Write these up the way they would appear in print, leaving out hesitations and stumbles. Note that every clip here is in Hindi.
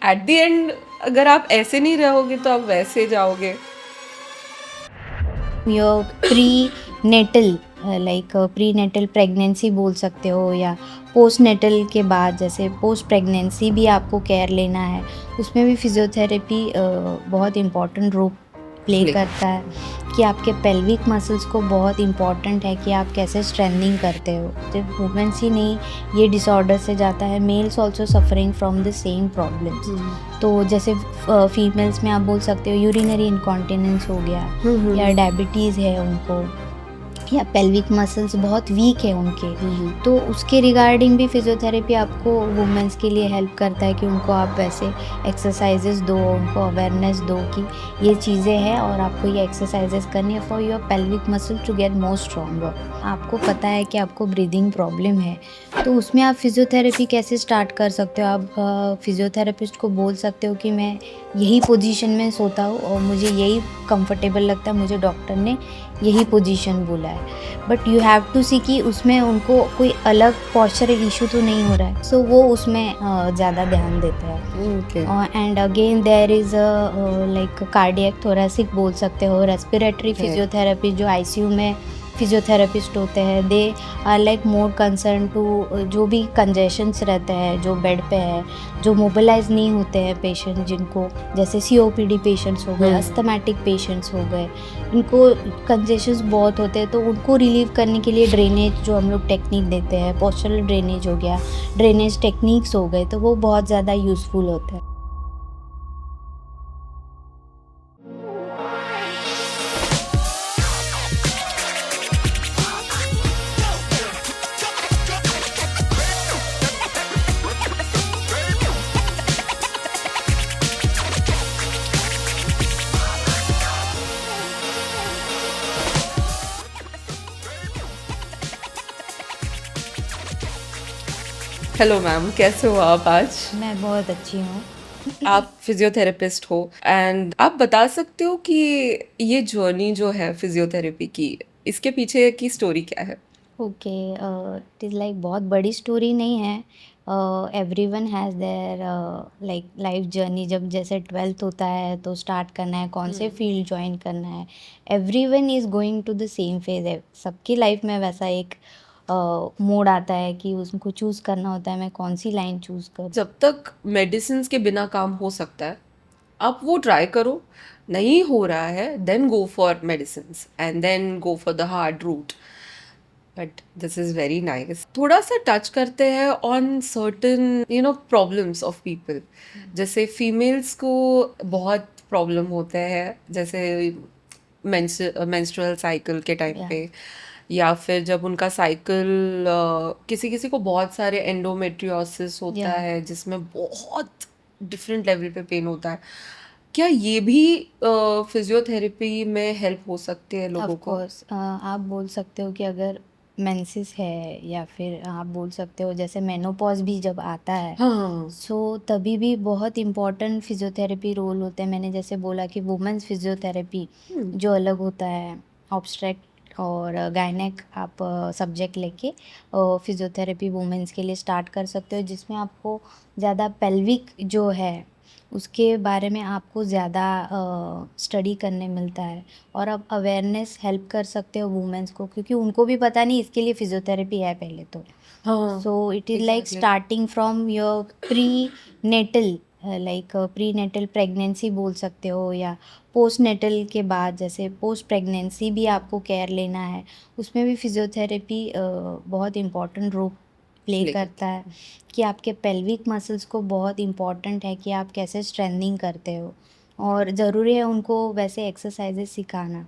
एट द एंड अगर आप ऐसे नहीं रहोगे तो आप वैसे जाओगे। Your prenatal like prenatal pregnancy बोल सकते हो, या पोस्ट नेटल के बाद जैसे पोस्ट प्रेगनेंसी भी आपको केयर लेना है, उसमें भी फिजियोथेरेपी बहुत इम्पोर्टेंट रोल प्ले प्ले करता है कि आपके पेल्विक मसल्स को बहुत इम्पोर्टेंट है कि आप कैसे स्ट्रेंथनिंग करते हो। सिर्फ वुमेन्स ही नहीं, ये डिसऑर्डर से जाता है, males also suffering from the same problems. तो जैसे फीमेल्स में आप बोल सकते हो यूरिनरी इनकॉन्टिनेंस हो गया, या डायबिटीज़ है उनको, या पेल्विक मसल्स बहुत वीक है उनके, तो उसके रिगार्डिंग भी फिजियोथेरेपी आपको वुमेन्स के लिए हेल्प करता है कि उनको आप वैसे एक्सरसाइजेस दो, उनको अवेयरनेस दो कि ये चीज़ें हैं और आपको ये एक्सरसाइजेस करनी है for your pelvic muscle to get more stronger. आपको पता है कि आपको ब्रीदिंग प्रॉब्लम है, तो उसमें आप फिजियोथेरेपी कैसे स्टार्ट कर सकते हो। आप फिजियोथेरेपिस्ट को बोल सकते हो कि मैं यही पोजीशन में सोता हूँ और मुझे यही कंफर्टेबल लगता है, मुझे डॉक्टर ने यही पोजीशन बोला है, but you have to see कि उसमें उनको कोई अलग पॉस्चरल इशू तो नहीं हो रहा है, सो वो उसमें ज़्यादा ध्यान देता है। Okay. And again there is like cardiac thoracic बोल सकते हो, रेस्पिरेटरी फिजियोथेरेपी जो आईसीयू में फिजियोथेरेपिस्ट होते हैं, they are like more concern to जो भी कंजेशंस रहते हैं जो बेड पे है, जो मोबिलाइज नहीं होते हैं पेशेंट जिनको, जैसे सीओपीडी पेशेंट्स हो गए, अस्थमैटिक पेशेंट्स हो गए, इनको कंजेशंस बहुत होते हैं, तो उनको रिलीव करने के लिए ड्रेनेज जो हम लोग टेक्निक देते हैं, पोस्चरल ड्रेनेज हो गया, ड्रेनेज टेक्निक्स हो गए, तो वो बहुत ज़्यादा यूज़फुल होते हैं। हेलो मैम, कैसे हो आप आज? मैं बहुत अच्छी हूँ। आप फिजियोथेरेपिस्ट हो एंड आप बता सकते हो कि ये जर्नी जो है फिजियोथेरेपी की, इसके पीछे की स्टोरी क्या है? ओके, इट इज़ लाइक बहुत बड़ी स्टोरी नहीं है। Everyone has their like life journey. जब जैसे 12th होता है तो स्टार्ट करना है, कौन से फील्ड जॉइन करना है, everyone is going to the same phase है। सबकी लाइफ में वैसा एक मोड़ आता है कि उसको चूज़ करना होता है, मैं कौन सी लाइन चूज़ करूँ। जब तक मेडिसिन के बिना काम हो सकता है, आप वो ट्राई करो। नहीं हो रहा है, then go for medicine and then go for the hard route. But this is very nice. थोड़ा सा टच करते हैं on certain problems of people. जैसे फीमेल्स को बहुत प्रॉब्लम होते हैं, जैसे मेंस्ट्रुअल साइकिल के टाइम या पे, या फिर जब उनका साइकिल, किसी किसी को बहुत सारे एंडोमेट्रियोसिस होता या है जिसमें बहुत डिफरेंट लेवल पे पेन होता है। क्या ये भी फिजियोथेरेपी में हेल्प हो सकती है ऑफ लोगों को? कोर्स आप बोल सकते हो कि अगर मेंसेस है, या फिर आप बोल सकते हो जैसे मेनोपॉज भी जब आता है, हाँ। सो तभी भी बहुत इम्पोर्टेंट फिजियोथेरेपी रोल होते हैं। मैंने जैसे बोला कि वुमेन्स फिजियोथेरेपी हम्म। जो अलग होता है, ऑब्स्ट्रेक्ट और गायनेक आप सब्जेक्ट लेके फिजियोथेरेपी वुमेन्स के लिए स्टार्ट कर सकते हो, जिसमें आपको ज़्यादा पेल्विक जो है उसके बारे में आपको ज़्यादा स्टडी करने मिलता है, और आप अवेयरनेस हेल्प कर सकते हो वुमेन्स को, क्योंकि उनको भी पता नहीं इसके लिए फिजियोथेरेपी है पहले तो। हाँ। So it is like exactly. Starting from your prenatal like prenatal pregnancy बोल सकते हो, या पोस्ट नेटल के बाद जैसे पोस्ट प्रेगनेंसी भी आपको केयर लेना है, उसमें भी फिजियोथेरेपी बहुत इम्पोर्टेंट रोल प्ले प्ले करता करते है कि आपके पेल्विक मसल्स को बहुत इम्पोर्टेंट है कि आप कैसे स्ट्रेंथनिंग करते हो, और ज़रूरी है उनको वैसे एक्सरसाइजेस सिखाना।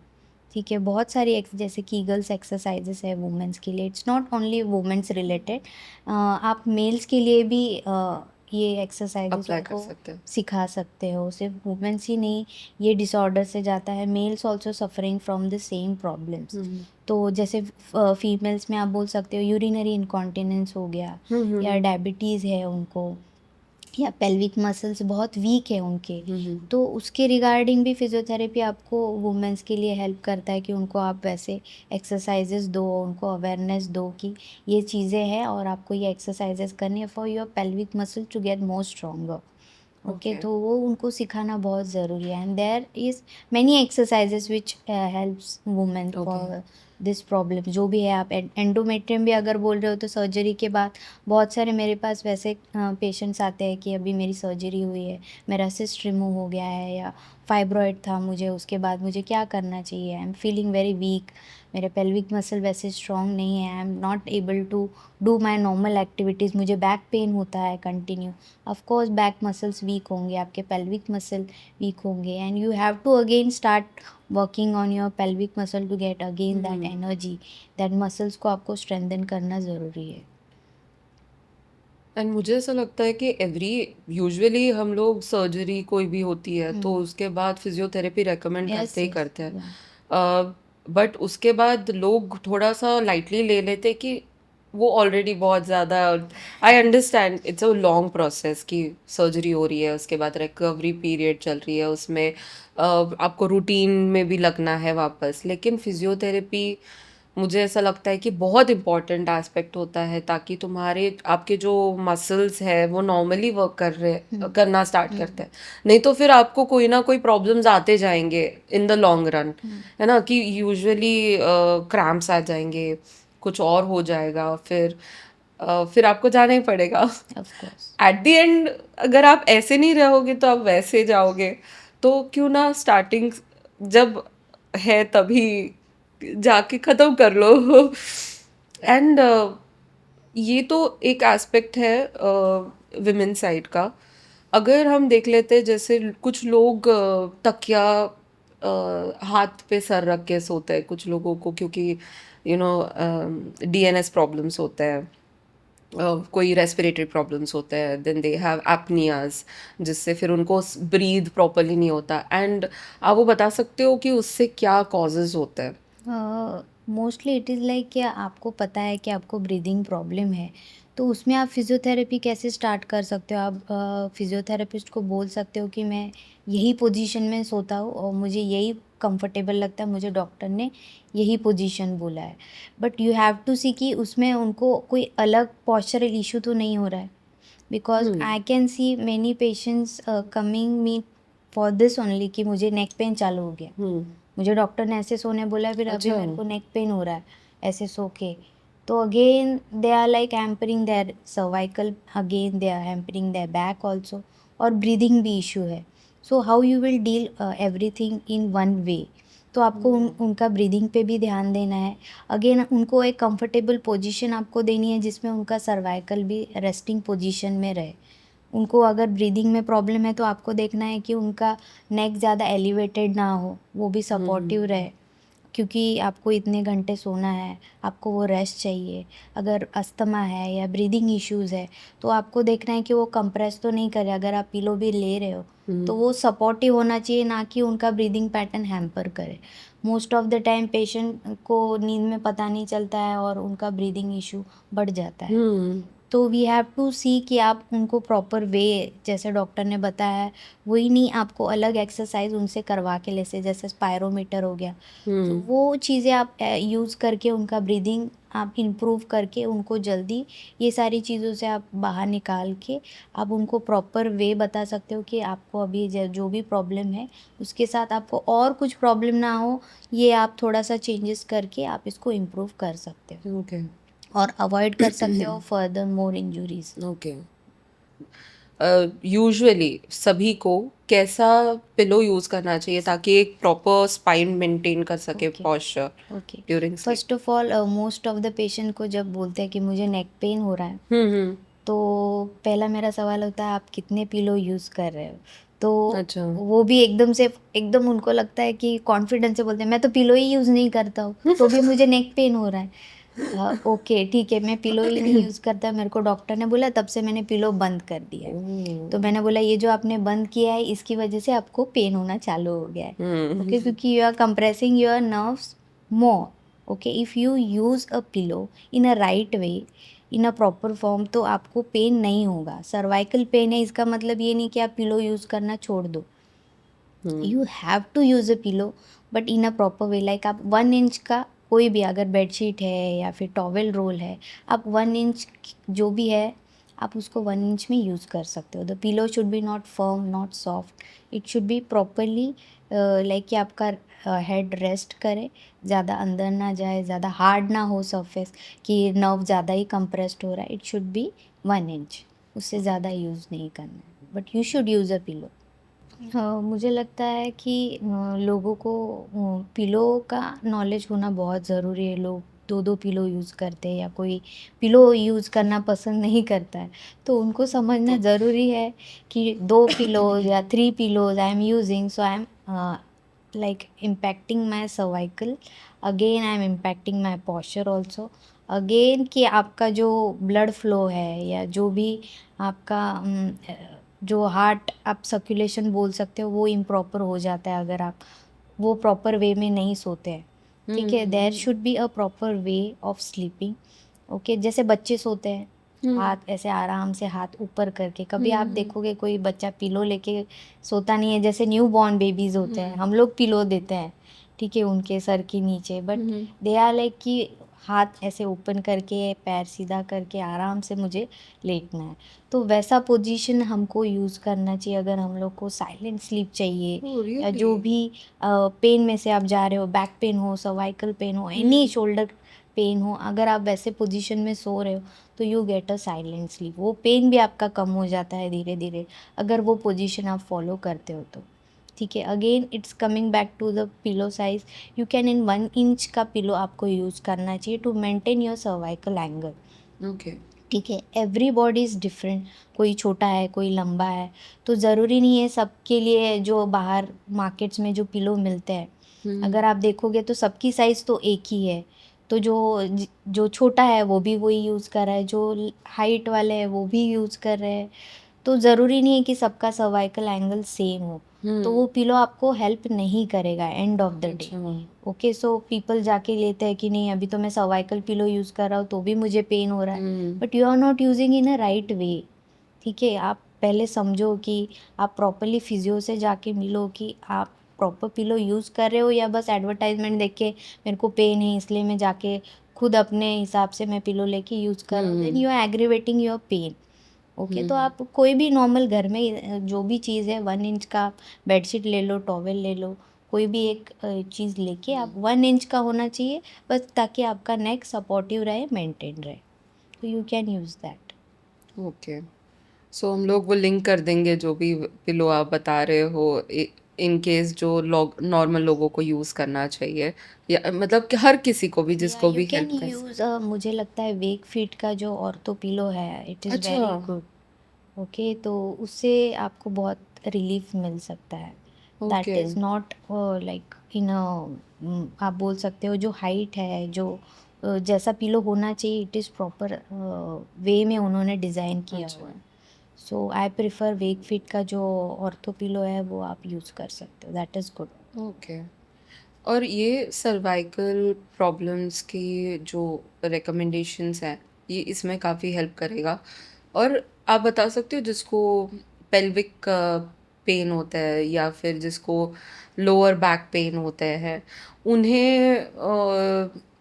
ठीक है, बहुत सारी जैसे कीगल्स एक्सरसाइजेस है वुमेंस के लिए, it's not only women's related, आप मेल्स के लिए भी ये एक्सरसाइजेस अप्लाई कर उनको सकते हैं। सिखा सकते हो। सिर्फ वुमेन्स ही नहीं, ये डिसऑर्डर से जाता है, males also suffering from the same problems. तो जैसे फीमेल्स में आप बोल सकते हो यूरिनरी इनकॉन्टिनेंस हो गया, या डायबिटीज़ है उनको, या पेल्विक मसल्स बहुत वीक है उनके, तो उसके रिगार्डिंग भी फिजियोथेरेपी आपको वुमेन्स के लिए हेल्प करता है कि उनको आप वैसे एक्सरसाइजेस दो, उनको अवेयरनेस दो कि ये चीज़ें हैं और आपको ये एक्सरसाइजेस करनी है for your pelvic muscle to get more stronger. Okay, Okay. तो वो उनको सिखाना बहुत ज़रूरी है, and there is many exercises which helps women Okay. For this problem. जो भी है, आप एंडोमेट्रियम भी अगर बोल रहे हो तो सर्जरी के बाद बहुत सारे मेरे पास वैसे पेशेंट्स आते हैं कि अभी मेरी सर्जरी हुई है, मेरा सिस्ट रिमूव हो गया है, या फाइब्रॉइड था मुझे, उसके बाद मुझे क्या करना चाहिए, I am feeling very weak, मेरे पेल्विक मसल वैसे स्ट्रॉन्ग नहीं है, I am not able to do my normal activities, मुझे बैक पेन होता है continue. Of course back muscles weak होंगे, आपके पेल्विक मसल वीक होंगे, and you have to again start working on your pelvic muscle to get again that energy, that muscles को आपको स्ट्रेंथन करना ज़रूरी है। एंड मुझे ऐसा लगता है कि एवरी यूजुअली हम लोग सर्जरी कोई भी होती है तो उसके बाद फिजियोथेरेपी रेकमेंड यस करते ही यस, करते हैं, बट उसके बाद लोग थोड़ा सा लाइटली ले लेते कि वो ऑलरेडी बहुत ज़्यादा। I understand it's a long process कि सर्जरी हो रही है, उसके बाद रिकवरी पीरियड चल रही है, उसमें आपको रूटीन में भी लगना है वापस, लेकिन फिजियोथेरेपी मुझे ऐसा लगता है कि बहुत इम्पोर्टेंट एस्पेक्ट होता है ताकि तुम्हारे आपके जो मसल्स है वो नॉर्मली वर्क करना स्टार्ट करते हैं। नहीं तो फिर आपको कोई ना कोई प्रॉब्लम्स आते जाएंगे इन द लॉन्ग रन, है ना, कि यूजुअली क्रैम्प्स आ जाएंगे, कुछ और हो जाएगा, फिर आपको जाना ही पड़ेगा। Of course. At the end अगर आप ऐसे नहीं रहोगे तो आप वैसे जाओगे, तो क्यों ना स्टार्टिंग जब है तभी जाके ख़त्म कर लो। एंड ये तो एक एस्पेक्ट है विमेन साइड का। अगर हम देख लेते हैं जैसे कुछ लोग तकिया हाथ पे सर रख के सोते हैं, कुछ लोगों को क्योंकि डीएनएस प्रॉब्लम्स होते हैं, कोई रेस्पिरेटरी प्रॉब्लम्स होते हैं, देन दे हैव एपनियाज जिससे फिर उनको ब्रीथ प्रॉपरली नहीं होता। एंड आप वो बता सकते हो कि उससे क्या कॉजेज होते हैं? मोस्टली इट इज़ लाइक कि आपको पता है कि आपको ब्रीदिंग प्रॉब्लम है, तो उसमें आप फिज़ियोथेरेपी कैसे स्टार्ट कर सकते हो। आप फिज़ियोथेरेपिस्ट को बोल सकते हो कि मैं यही पोजीशन में सोता हूँ और मुझे यही कंफर्टेबल लगता है, मुझे डॉक्टर ने यही पोजीशन बोला है। But you have to see कि उसमें उनको कोई अलग पॉस्चरल इशू तो नहीं हो रहा है, because I can see many patients coming me for this only कि मुझे नेक पेन चालू हो गया, मुझे डॉक्टर ने ऐसे सोने बोला, फिर अभी अच्छा। मेरे को नेक पेन हो रहा है ऐसे सो के। तो again they are like hampering their cervical, again they are hampering their back also, और ब्रीदिंग भी इशू है। So how you will deal everything in one way. तो आपको उनका ब्रीदिंग पे भी ध्यान देना है। अगेन उनको एक कंफर्टेबल पोजीशन आपको देनी है जिसमें उनका सर्वाइकल भी रेस्टिंग पोजीशन में रहे। उनको अगर ब्रीदिंग में प्रॉब्लम है तो आपको देखना है कि उनका नेक ज़्यादा एलिवेटेड ना हो, वो भी सपोर्टिव रहे, क्योंकि आपको इतने घंटे सोना है, आपको वो रेस्ट चाहिए। अगर अस्थमा है या ब्रीदिंग इश्यूज़ है तो आपको देखना है कि वो कंप्रेस तो नहीं करे, अगर आप पिलो भी ले रहे हो तो वो सपोर्टिव होना चाहिए, ना कि उनका ब्रीदिंग पैटर्न हैम्पर करे। Most of the time patient को नींद में पता नहीं चलता है और उनका ब्रीदिंग इशू बढ़ जाता है। तो वी हैव टू सी कि आप उनको प्रॉपर वे, जैसे डॉक्टर ने बताया है वही नहीं, आपको अलग एक्सरसाइज उनसे करवा के ले, जैसे स्पायरोमीटर हो गया, तो वो चीज़ें आप यूज़ करके उनका ब्रीदिंग आप इम्प्रूव करके उनको जल्दी ये सारी चीज़ों से आप बाहर निकाल के आप उनको प्रॉपर वे बता सकते हो कि आपको अभी जो भी प्रॉब्लम है उसके साथ आपको और कुछ प्रॉब्लम ना हो, ये आप थोड़ा सा चेंजेस करके आप इसको इम्प्रूव कर सकते हो ओके। और अवॉइड कर सकते हो further more injuries. Okay. Usually सभी को कैसा पिलो यूज करना चाहिए ताकि एक प्रॉपर स्पाइन मेंटेन कर सके okay posture okay, during sleep? First of all most of the patient को जब बोलते हैं कि मुझे नेक पेन हो रहा है, हम्म। तो पहला मेरा सवाल होता है आप कितने पिलो यूज़ कर रहे हो। तो अच्छा। वो भी एकदम उनको लगता है कि कॉन्फिडेंस से बोलते हैं मैं तो पिलो ही यूज़ नहीं करता हूँ तो भी मुझे नेक पेन हो रहा है। ओके ठीक है, मैं पिलो ही नहीं यूज़ करता, मेरे को डॉक्टर ने बोला, तब से मैंने पिलो बंद कर दिया है। तो मैंने बोला ये जो आपने बंद किया है इसकी वजह से आपको पेन होना चालू हो गया है। ओके, क्योंकि you are compressing your nerves more. Okay, if you use a pillow in a right way, in a proper form, तो आपको पेन नहीं होगा। सर्वाइकल पेन है इसका मतलब ये नहीं कि आप पिलो यूज़ करना छोड़ दो। You have to use a pillow but in a proper way. Like आप 1 इंच का कोई भी अगर बेडशीट है या फिर टॉवेल रोल है, आप 1 इंच जो भी है आप उसको 1 इंच में यूज़ कर सकते हो. The pillow should be not firm, not soft. It should be properly like कि आपका हेड रेस्ट करे, ज़्यादा अंदर ना जाए, ज़्यादा हार्ड ना हो सरफेस कि नर्व ज़्यादा ही कंप्रेस्ड हो रहा है. इट शुड बी 1 इंच, उससे ज़्यादा यूज़ नहीं करना है. But you should use a pillow. हाँ, मुझे लगता है कि लोगों को पिलो का नॉलेज होना बहुत ज़रूरी है. लोग 2-2 पिलो यूज़ करते हैं या कोई पिलो यूज़ करना पसंद नहीं करता है. तो उनको समझना ज़रूरी है कि 2 पिलोज़ या 3 pillows I am using, so I am like impacting my cervical, again I am impacting my posture also, again कि आपका जो ब्लड फ्लो है या जो भी आपका जो हार्ट आप सर्कुलेशन बोल सकते हो वो इम्प्रॉपर हो जाता है अगर आप वो प्रॉपर वे में नहीं सोते हैं. ठीक है, there should be a proper way of sleeping. Okay, जैसे बच्चे सोते हैं हाथ ऐसे आराम से हाथ ऊपर करके. कभी आप देखोगे कोई बच्चा पिलो लेके सोता नहीं है, जैसे न्यू बॉर्न बेबीज होते हैं, हम लोग पिलो देते हैं ठीक है उनके सर के नीचे, बट दे आर लाइक कि हाथ ऐसे ओपन करके पैर सीधा करके आराम से मुझे लेटना है. तो वैसा पोजीशन हमको यूज़ करना चाहिए अगर हम लोग को साइलेंट स्लीप चाहिए Oh, या जो really? भी पेन में से आप जा रहे हो, बैक पेन हो, सर्वाइकल पेन हो, एनी शोल्डर पेन हो, अगर आप वैसे पोजीशन में सो रहे हो तो you get a silent sleep. वो पेन भी आपका कम हो जाता है धीरे धीरे अगर वो पोजीशन आप फॉलो करते हो तो. ठीक है, again it's coming back to the pillow size. You can in 1 inch का पिलो आपको यूज़ करना चाहिए to maintain your cervical angle. Okay. ठीक है, एवरी बॉडी इज़ डिफरेंट. कोई छोटा है, कोई लंबा है, तो ज़रूरी नहीं है सबके लिए जो बाहर मार्केट्स में जो पिलो मिलते हैं अगर आप देखोगे तो सबकी साइज़ तो एक ही है. तो जो छोटा है वो भी वही यूज़ कर रहा है, जो हाइट वाले हैं वो भी यूज़ कर रहे हैं. तो ज़रूरी नहीं है कि सबका सर्वाइकल एंगल सेम हो. तो वो पिलो आपको हेल्प नहीं करेगा एंड ऑफ द डे. अच्छा. ओके, सो पीपल जाके लेते हैं कि नहीं अभी तो मैं सर्वाइकल पिलो यूज़ कर रहा हूँ तो भी मुझे पेन हो रहा है, but you are not using in a right way. ठीक है, आप पहले समझो कि आप प्रॉपरली फिजियो से जाके मिलो कि आप प्रॉपर पिलो यूज़ कर रहे हो या बस एडवर्टाइजमेंट देख के मेरे को पेन है इसलिए मैं जाके खुद अपने हिसाब से मैं पिलो लेके यूज़ कर रहा हूँ. Then you are aggravating your pain. Okay, तो आप कोई भी नॉर्मल घर में जो भी चीज़ है 1 इंच का बेडशीट ले लो, टॉवेल ले लो, कोई भी एक चीज़ लेके आप 1 इंच का होना चाहिए बस, ताकि आपका नेक सपोर्टिव रहे, मेंटेन रहे. तो you can use that. Okay. So हम लोग वो लिंक कर देंगे जो भी पिलो आप बता रहे हो, इन केस जो लोग नॉर्मल लोगों को यूज़ करना चाहिए, या मतलब कि हर किसी को भी या जिसको यू भी कैन हेल्प कर यूज़ मुझे लगता है वेक फीट का जो ऑर्थो पिलो है, इट इज़ अच्छा. Very good. ओके, तो उससे आपको बहुत रिलीफ मिल सकता है. That okay. Is not like in आप बोल सकते हो जो हाइट है जो जैसा पिलो होना चाहिए इट इज़ प्रॉपर वे में उन्होंने डिज़ाइन किया अच्छा. हुआ है. सो आई प्रिफर वेक फिट का जो ऑर्थो पिलो है वो आप यूज़ कर सकते हो, दैट इज़ गुड. ओके. और ये सर्वाइकल प्रॉब्लम्स की जो रिकमेंडेशंस हैं, ये इसमें काफ़ी हेल्प करेगा. और आप बता सकते हो जिसको पेल्विक पेन होता है या फिर जिसको लोअर बैक पेन होते हैं, उन्हें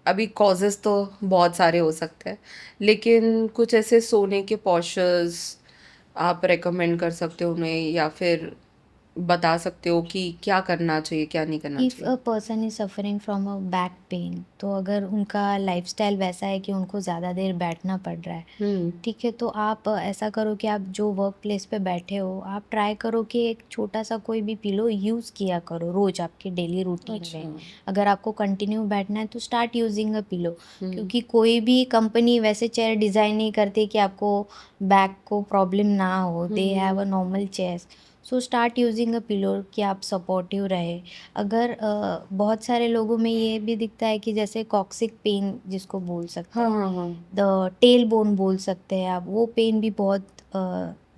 अभी कॉजेज़ तो बहुत सारे हो सकते हैं, लेकिन कुछ ऐसे सोने के पोस्चर्स आप रेकमेंड कर सकते हो उन्हें, या फिर बता सकते हो कि क्या करना चाहिए, क्या नहीं करना इफ़ चाहिए? A person is suffering from a back pain, तो अगर उनका लाइफस्टाइल वैसा है कि उनको ज़्यादा देर बैठना पड़ रहा है, हुँ. ठीक है, तो आप ऐसा करो कि आप जो वर्क प्लेस पे बैठे हो आप ट्राई करो कि एक छोटा सा कोई भी पिलो यूज़ किया करो रोज़ आपके डेली रूटीन अच्छा. में. अगर आपको कंटिन्यू बैठना है तो स्टार्ट यूजिंग अ पिलो, हुँ. क्योंकि कोई भी कंपनी वैसे चेयर डिज़ाइन नहीं करती कि आपको बैक को प्रॉब्लम ना हो. दे have a normal chairs. So start using a pillow कि आप सपोर्टिव रहे. अगर बहुत सारे लोगों में ये भी दिखता है कि जैसे कॉक्सिक पेन जिसको बोल सकते हाँ, हैं, हाँ, हाँ. द टेल बोन बोल सकते हैं आप, वो पेन भी बहुत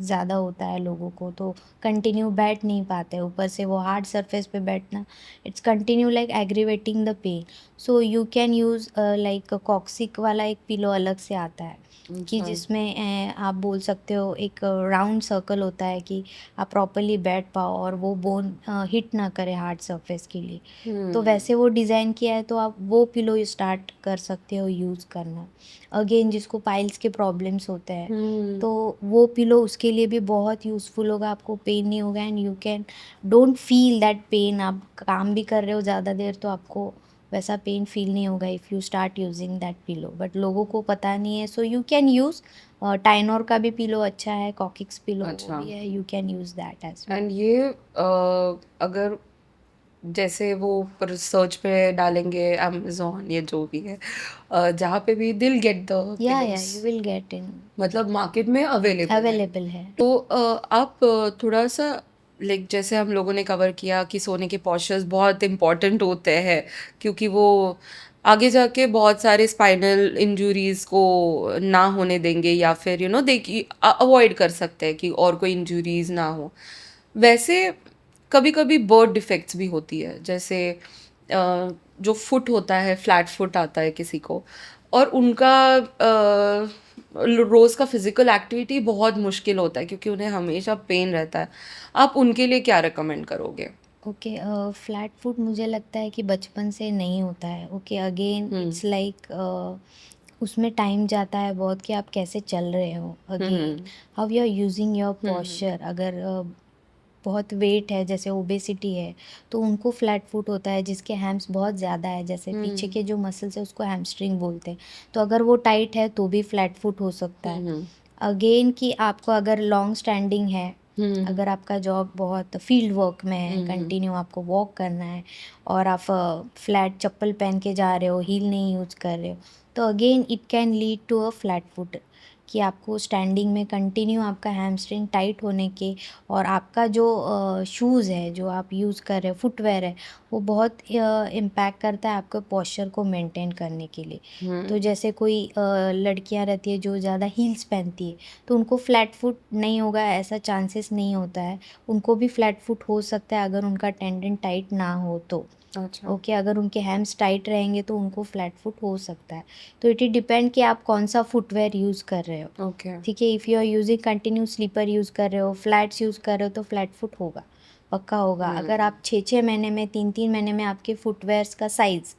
ज़्यादा होता है लोगों को, तो कंटिन्यू बैठ नहीं पाते, ऊपर से वो हार्ड सरफेस पे बैठना, it's continue like aggravating the pain. So you can use like coccyx वाला एक पिलो अलग से आता है कि अच्छा। जिसमें आप बोल सकते हो एक राउंड सर्कल होता है कि आप प्रॉपरली बैठ पाओ और वो बोन हिट ना करे हार्ड सरफेस के लिए। तो वैसे वो डिज़ाइन किया है, तो आप वो पिलो स्टार्ट कर सकते हो यूज़ करना। अगेन जिसको पाइल्स के प्रॉब्लम्स होते हैं, हम्म। तो वो पिलो उसके लिए भी बहुत यूज़फुल होगा, आपको पेन नहीं होगा and you can don't feel that pain. आप काम भी कर रहे हो ज़्यादा देर तो आपको वैसा पेन फील नहीं होगा if you start using that pillow, but लोगों को पता नहीं है। सो यू कैन यूज़ टाइनोर का भी पिलो अच्छा है, कॉकिक्स पिलो वो अच्छा। भी है, you can use that as well. And ये अगर जैसे वो सर्च पे डालेंगे अमेजोन या जो भी है, जहाँ पे भी दिल गेट द या pillows, you will get in, मतलब मार्केट में अवेलेबल है। अवेलेबल है। तो आप थोड़ा सा लाइक जैसे हम लोगों ने कवर किया कि सोने के पॉस्चर्स बहुत इम्पोर्टेंट होते हैं, क्योंकि वो आगे जाके बहुत सारे स्पाइनल इंजरीज को ना होने देंगे, या फिर देखिए अवॉइड कर सकते हैं कि और कोई इंजरीज ना हो। वैसे कभी कभी बर्थ डिफेक्ट्स भी होती है, जैसे जो फुट होता है, फ्लैट फुट आता है किसी को, और उनका रोज़ का फिजिकल एक्टिविटी बहुत मुश्किल होता है क्योंकि उन्हें हमेशा पेन रहता है। आप उनके लिए क्या रिकमेंड करोगे? ओके, फ्लैट फुट मुझे लगता है कि बचपन से नहीं होता है। ओके, अगेन इट्स लाइक उसमें टाइम जाता है बहुत कि आप कैसे चल रहे हो। Again hmm. How you are using your hmm. Posture. अगर बहुत वेट है, जैसे ओबेसिटी है, तो उनको फ्लैट फुट होता है। जिसके हैम्स बहुत ज़्यादा है, जैसे पीछे हम्म। के जो मसल्स है उसको हैमस्ट्रिंग बोलते हैं, तो अगर वो टाइट है तो भी फ्लैट फुट हो सकता है। हम्म। अगेन कि आपको अगर लॉन्ग स्टैंडिंग है, हम्म। अगर आपका जॉब बहुत फील्ड वर्क में है, हम्म। कंटिन्यू आपको वॉक करना है और आप फ्लैट चप्पल पहन के जा रहे हो, हील नहीं यूज कर रहे हो, तो again it can lead to a flat foot. कि आपको स्टैंडिंग में कंटिन्यू आपका हैमस्ट्रिंग टाइट होने के, और आपका जो शूज़ है जो आप यूज़ कर रहे हो, फुटवेयर है, वो बहुत इम्पैक्ट करता है आपके पोस्चर को मेंटेन करने के लिए। तो जैसे कोई लड़कियां रहती है जो ज़्यादा हील्स पहनती है, तो उनको फ्लैट फुट नहीं होगा ऐसा चांसेस नहीं होता है। उनको भी फ्लैट फुट हो सकता है अगर उनका टेंडन टाइट ना हो तो। अच्छा। ओके, अगर उनके हैम्स टाइट रहेंगे तो उनको फ्लैट फुट हो सकता है। तो इट डिपेंड कि आप कौन सा फुटवेयर यूज़ कर रहे हो। ओके। ठीक है, if you are using continue slipper use कर रहे हो, फ्लैट्स यूज़ कर रहे हो, तो फ्लैट फुट होगा, पक्का होगा। अगर आप 6-6 महीने में, 3-3 महीने में आपके फुटवेयर्स का साइज़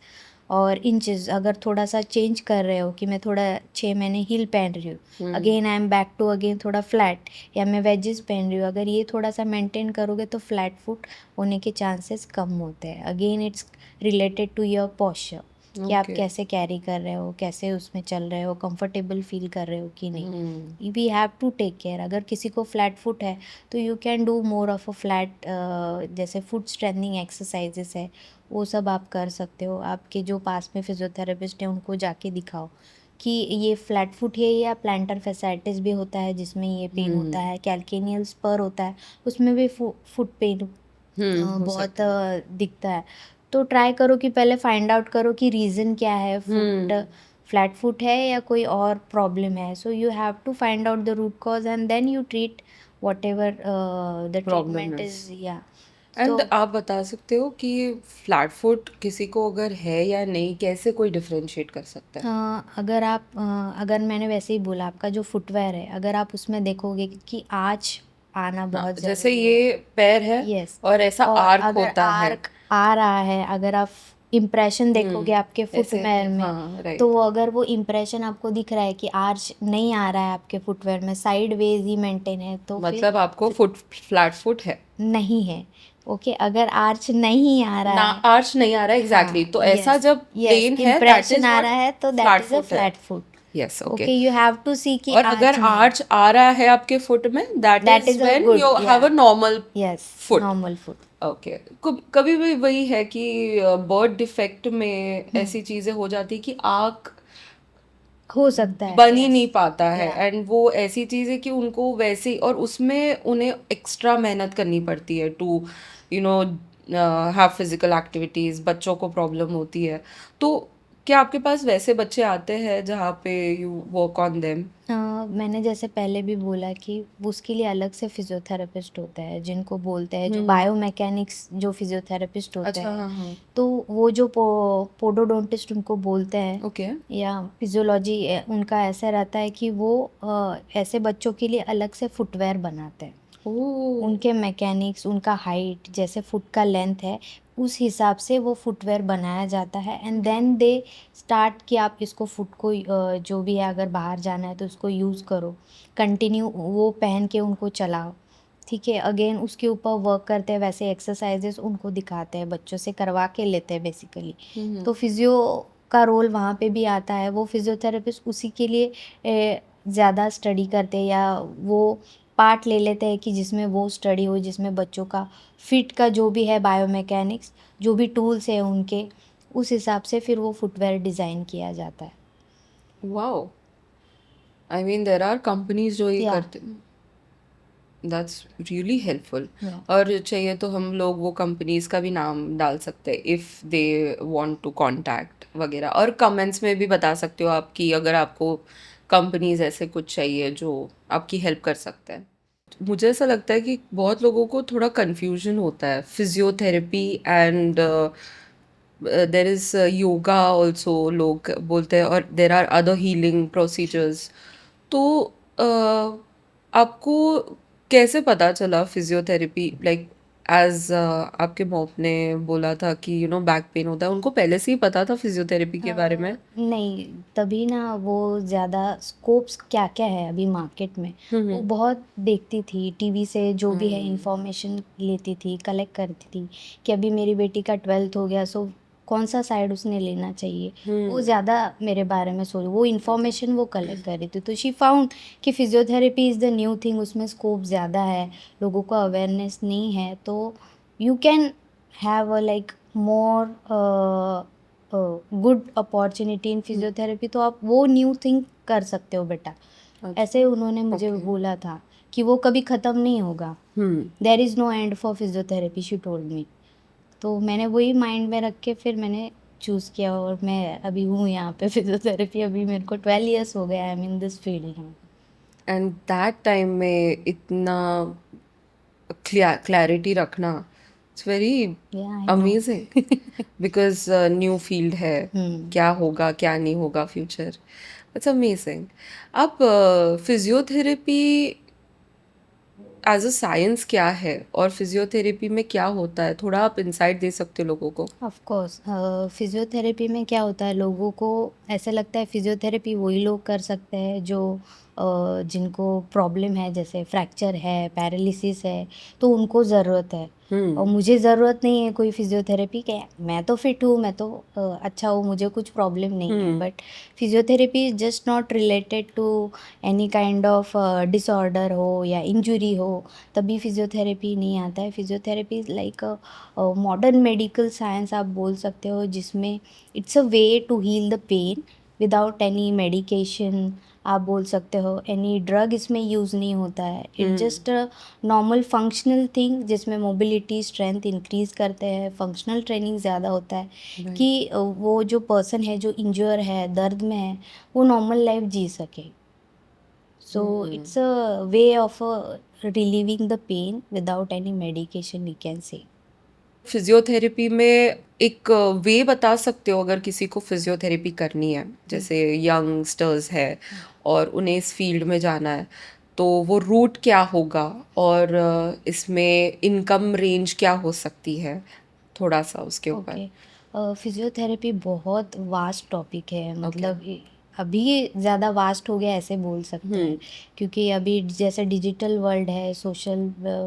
और इंचेस अगर थोड़ा सा चेंज कर रहे हो कि मैं थोड़ा 6 महीने हील पहन रही हूँ, again I am back to again थोड़ा फ्लैट, या मैं वेजेस पहन रही हूँ, अगर ये थोड़ा सा मेंटेन करोगे तो फ्लैट फुट होने के चांसेस कम होते हैं। Again it's related to your posture कि आप ओके। कैसे कैरी कर रहे हो, कैसे उसमें चल रहे हो, कंफर्टेबल फील कर रहे हो कि नहीं। We have to take care. अगर किसी को फ्लैट फुट है तो you can do more of a flat, जैसे फुट स्ट्रेंथनिंग एक्सरसाइजेस है, वो सब आप कर सकते हो। आपके जो पास में फिजियोथेरेपिस्ट हैं उनको जाके दिखाओ कि ये फ्लैट फुट है या प्लांटर फैसाइटिस भी होता है जिसमें ये पेन होता है, कैल्केनियल स्पर होता है उसमें भी फुट पेन हो बहुत सकता है। दिखता है। तो ट्राई करो कि पहले फाइंड आउट करो कि रीज़न क्या है, फुट फ्लैट फुट है या कोई और प्रॉब्लम है। So you have to find out the root cause and then you treat whatever the problem treatment है। इज़। या एंड तो आप बता सकते हो कि फ्लैट फुट किसी को अगर है या नहीं, कैसे कोई डिफरेंशिएट कर सकता है? अगर मैंने वैसे ही बोला, आपका जो फुटवेयर है अगर आप उसमें देखोगे कि आँच आना हाँ, बहुत जैसे ज़रूरी है। ये पैर है यस, और ऐसा और आर्क अगर होता है। आर्क आ रहा है, अगर आप इम्प्रेशन देखोगे आपके ऐसे। फुटवेयर में, हाँ, तो राइट। अगर वो इम्प्रेशन आपको दिख रहा है कि आर्च नहीं आ रहा है आपके फुटवेयर में, साइड वेज ही मेंटेन है, तो फिर मतलब आपको फुट फ्लैट फुट है। नहीं है। ओके, अगर आर्च नहीं आ रहा ना, है, आर्च नहीं आ रहा है, एग्जैक्टली हाँ, तो ऐसा यस जब यस, प्लेन है, that impression is uh what रहा है तो that flat is a foot है। Flat foot. Yes, okay. Okay, you have to see कि और अगर आर्च नहीं है, आर्च आ रहा है आपके फुट में, that that is is a when good, you या have a normal yes, foot. Normal foot. Okay. कभी भी वही है कि बर्थ डिफेक्ट में ऐसी चीजें हो जाती है कि आँख हो सकता है, बन ही यस, नहीं पाता है, या एंड वो ऐसी चीज है कि उनको वैसे ही, और उसमें उन्हें एक्स्ट्रा मेहनत करनी पड़ती है to you know have physical activities. बच्चों को प्रॉब्लम होती है, तो क्या आपके पास वैसे बच्चे आते हैं जहाँ पे यू वर्क ऑन देम? मैंने जैसे पहले भी बोला कि उसके लिए अलग से फिजियोथेरेपिस्ट होता है जिनको बोलते हैं जो हम्म। बायोमैकेनिक्स जो फिजियोथेरेपिस्ट होते अच्छा, हैं, हाँ हाँ। तो वो जो पोडोडोंटिस्ट उनको बोलते हैं ओके। या फिजियोलॉजी उनका ऐसा रहता है कि वो ऐसे बच्चों के लिए अलग से फुटवेयर बनाते हैं। ओ। उनके मैकेनिक्स, उनका हाइट, जैसे फुट का लेंथ है, उस हिसाब से वो फुटवेयर बनाया जाता है एंड देन दे स्टार्ट कि आप इसको फुट को जो भी है अगर बाहर जाना है तो उसको यूज़ करो, कंटिन्यू वो पहन के उनको चलाओ, ठीक है। अगेन उसके ऊपर वर्क करते हैं, वैसे एक्सरसाइजेस उनको दिखाते हैं, बच्चों से करवा के लेते हैं बेसिकली। तो फिजियो का रोल वहाँ पे भी आता है, वो फिजियोथेरेपिस्ट उसी के लिए ज़्यादा स्टडी करते हैं या वो पार्ट ले लेते हैं कि जिसमें वो स्टडी हो, जिसमें बच्चों का फिट का जो भी है बायोमैकेनिक्स, जो भी टूल्स है उनके, उस हिसाब से फिर वो फुटवेयर डिज़ाइन किया जाता है। Wow. I mean there are companies जो ये या करते हैं। That's really helpful. या और चाहिए तो हम लोग वो कंपनीज का भी नाम डाल सकते हैं if they want to contact वगैरह, और कमेंट्स में भी बता सकते हो आप कि अगर आपको कंपनीज ऐसे कुछ चाहिए जो आपकी हेल्प कर सकते हैं। मुझे ऐसा लगता है कि बहुत लोगों को थोड़ा कंफ्यूजन होता है physiotherapy and there is yoga also, लोग बोलते हैं, और there are other healing procedures. तो आपको कैसे पता चला फिजियोथेरेपी, लाइक एज आपके मॉम ने बोला था कि बैक पेन होता है, उनको पहले से ही पता था फिजियोथेरेपी के बारे में? नहीं, तभी ना वो ज़्यादा स्कोप्स क्या क्या है अभी मार्केट में, वो बहुत देखती थी टीवी से, जो भी है इंफॉर्मेशन लेती थी, कलेक्ट करती थी कि अभी मेरी बेटी का 12th हो गया, सो कौन सा साइड उसने लेना चाहिए, वो ज़्यादा मेरे बारे में सोच, वो इंफॉर्मेशन वो कलेक्ट कर रही थी। तो शी फाउंड कि physiotherapy is the new thing, उसमें स्कोप ज़्यादा है, लोगों को अवेयरनेस नहीं है, तो you can have a like more good opportunity in physiotherapy, तो आप वो न्यू थिंग कर सकते हो बेटा, ऐसे उन्होंने मुझे ओके। बोला था कि वो कभी ख़त्म नहीं होगा, there is no end for physiotherapy, she told me. तो मैंने वही माइंड में रख के फिर मैंने चूज़ किया और मैं अभी हूँ यहाँ पे फिजियोथेरेपी, अभी मेरे को 12 ईयर्स हो गया, I am in this field now। And that time में इतना क्लैरिटी रखना, इट्स वेरी या I know. Amazing. Because new field है, क्या होगा क्या नहीं होगा फ्यूचर, इट्स अमेजिंग। आप फिजियोथेरेपी एज अ साइंस क्या है और फिजियोथेरेपी में क्या होता है, थोड़ा आप इंसाइट दे सकते हो लोगों को? ऑफ कोर्स, फिजियोथेरेपी में क्या होता है, लोगों को ऐसा लगता है फिजियोथेरेपी वही लोग कर सकते हैं जो जिनको प्रॉब्लम है, जैसे फ्रैक्चर है, पैरालिसिस है, तो उनको ज़रूरत है। और मुझे ज़रूरत नहीं है कोई फिजियोथेरेपी के, मैं तो फिट हूँ, मैं तो अच्छा हूँ, मुझे कुछ प्रॉब्लम नहीं है। But physiotherapy is just not related to any kind of disorder हो या इंजुरी हो, तभी फिजियोथेरेपी नहीं आता है। Physiotherapy is like modern medical science आप बोल सकते हो, जिसमें it's a way to heal the pain without any medication, आप बोल सकते हो एनी ड्रग इसमें यूज़ नहीं होता है, it just normal functional thing, जिसमें मोबिलिटी स्ट्रेंथ इंक्रीज़ करते हैं, फंक्शनल ट्रेनिंग ज़्यादा होता है कि वो जो पर्सन है जो इंजर है, दर्द में है, वो नॉर्मल लाइफ जी सके। So it's a way of relieving the pain without any medication, we can say. Physiotherapy में एक वे बता सकते हो, अगर किसी को फिजियोथेरेपी करनी है, जैसे यंगस्टर्स है और उन्हें इस फील्ड में जाना है, तो वो रूट क्या होगा और इसमें इनकम रेंज क्या हो सकती है, थोड़ा सा उसके ऊपर? ओके, फिजियोथेरेपी बहुत वास्ट टॉपिक है, ओके। मतलब अभी ज़्यादा वास्ट हो गया ऐसे बोल सकते हैं, क्योंकि अभी जैसे डिजिटल वर्ल्ड है, सोशल